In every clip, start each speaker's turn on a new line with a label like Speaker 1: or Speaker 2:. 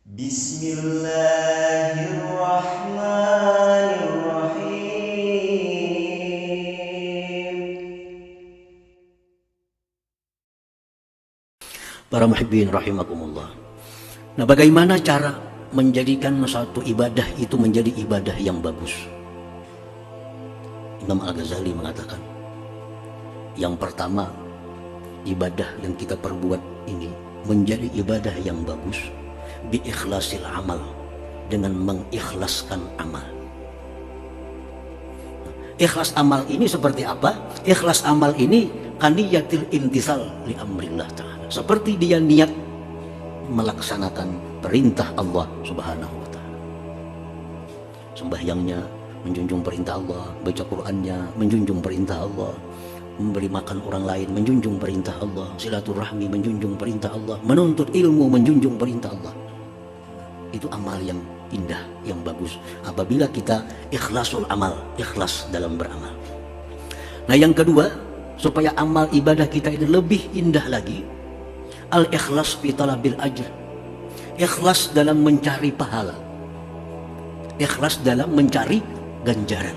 Speaker 1: Para muhibbin rahimakumullah. Para muhibbin rahimakumullah. Nah, bagaimana cara menjadikan suatu ibadah itu menjadi ibadah yang bagus? Imam Al-Ghazali mengatakan, yang pertama, ibadah yang kita perbuat ini menjadi ibadah yang bagus bi ikhlasil amal, dengan mengikhlaskan amal. Ikhlas amal ini seperti apa? Ikhlas amal ini kaniyatil intisal li amrillah ta'ala, seperti dia niat melaksanakan perintah Allah subhanahu wa ta'ala. Sembahyangnya menjunjung perintah Allah, baca Qur'annya menjunjung perintah Allah, memberi makan orang lain menjunjung perintah Allah, silaturahmi menjunjung perintah Allah, menuntut ilmu menjunjung perintah Allah. Itu amal yang indah, yang bagus apabila kita ikhlasul amal, ikhlas dalam beramal. Nah, yang kedua, supaya amal ibadah kita ini lebih indah lagi, al-ikhlas fi talabil ajr, ikhlas dalam mencari pahala, ikhlas dalam mencari ganjaran.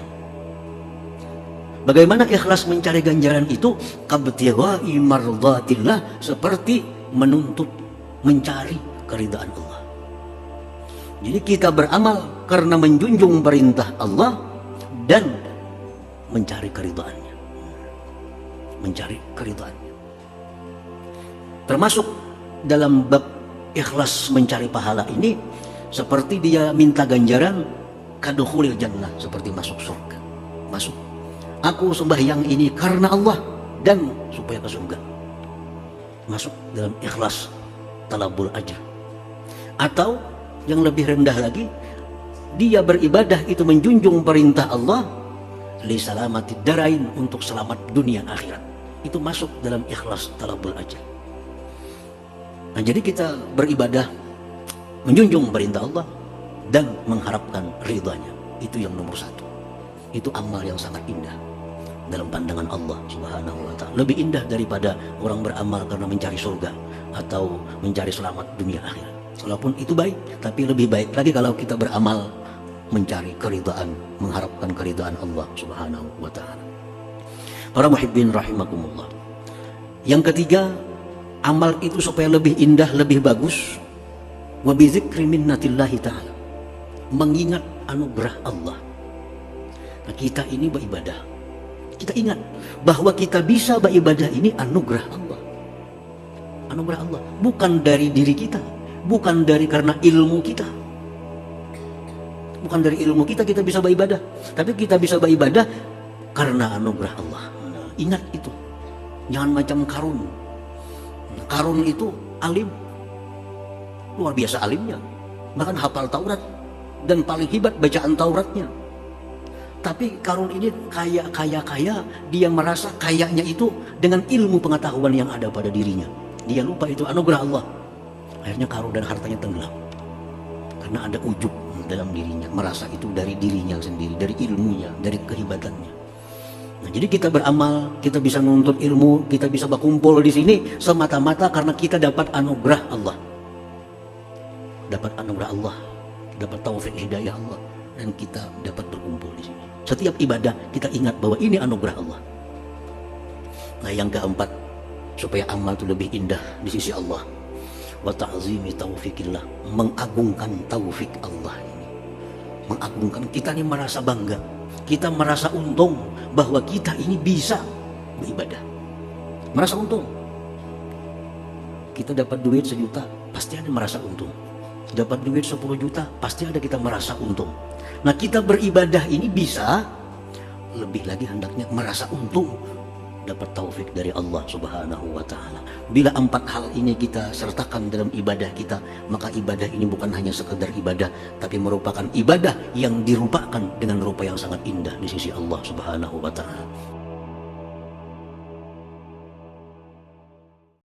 Speaker 1: Bagaimana ikhlas mencari ganjaran itu? Kabtighai mardatillah, seperti menuntut, mencari keridhaan Allah. Jadi kita beramal karena menjunjung perintah Allah dan mencari keridhaannya, mencari keridhaannya. Termasuk dalam bab ikhlas mencari pahala ini, seperti dia minta ganjaran kadukhulil jannah, seperti masuk surga. Masuk, aku sembahyang ini karena Allah dan supaya ke surga. Masuk dalam ikhlas talabul ajr. Atau yang lebih rendah lagi, dia beribadah itu menjunjung perintah Allah li salamatid darain, untuk selamat dunia akhirat. Itu masuk dalam ikhlas talabul ajr. Nah, jadi kita beribadah menjunjung perintah Allah dan mengharapkan ridhanya. Itu yang nomor satu. Itu amal yang sangat indah dalam pandangan Allah subhanahu wa ta'ala. Lebih indah daripada orang beramal karena mencari surga atau mencari selamat dunia akhirat. Walaupun itu baik, tapi lebih baik lagi kalau kita beramal mencari keridhaan, mengharapkan keridhaan Allah subhanahu wa ta'ala. Para muhibbin rahimakumullah. Yang ketiga, amal itu supaya lebih indah, lebih bagus, wa bi dzikri minnatillahi ta'ala, mengingat anugerah Allah. Nah, kita ini beribadah, kita ingat bahwa kita bisa beribadah ini anugerah Allah. Anugerah Allah, bukan dari diri kita, bukan dari karena ilmu kita. Bukan dari ilmu kita bisa beribadah, tapi kita bisa beribadah karena anugerah Allah. Nah, ingat itu. Jangan macam Qarun. Qarun itu alim, luar biasa alimnya, bahkan hafal Taurat dan paling hebat bacaan Tauratnya. Tapi Qarun ini kaya, dia merasa kayanya itu dengan ilmu pengetahuan yang ada pada dirinya. Dia lupa itu anugerah Allah. Akhirnya Qarun dan hartanya tenggelam karena ada ujub dalam dirinya, merasa itu dari dirinya sendiri, dari ilmunya, dari kehebatannya. Nah, jadi kita beramal, kita bisa menuntut ilmu, kita bisa berkumpul di sini semata-mata karena kita dapat anugerah Allah, dapat anugerah Allah, dapat taufik hidayah Allah, dan kita dapat berkumpul di sini. Setiap ibadah kita ingat bahwa ini anugerah Allah. Nah, yang keempat, supaya amal itu lebih indah di sisi Allah, wa ta'zimi taufikillah, mengagungkan taufik Allah ini. Mengagungkan, kita ini merasa bangga, kita merasa untung bahwa kita ini bisa beribadah. Merasa untung. Kita dapat duit 1 juta, pasti ada merasa untung. Dapat duit 10 juta, pasti ada kita merasa untung. Nah, kita beribadah ini bisa lebih lagi hendaknya merasa untung, dapat taufik dari Allah subhanahu wa ta'ala. Bila 4 hal ini kita sertakan dalam ibadah kita, maka ibadah ini bukan hanya sekedar ibadah, tapi merupakan ibadah yang dirupakan dengan rupa yang sangat indah di sisi Allah subhanahu wa ta'ala.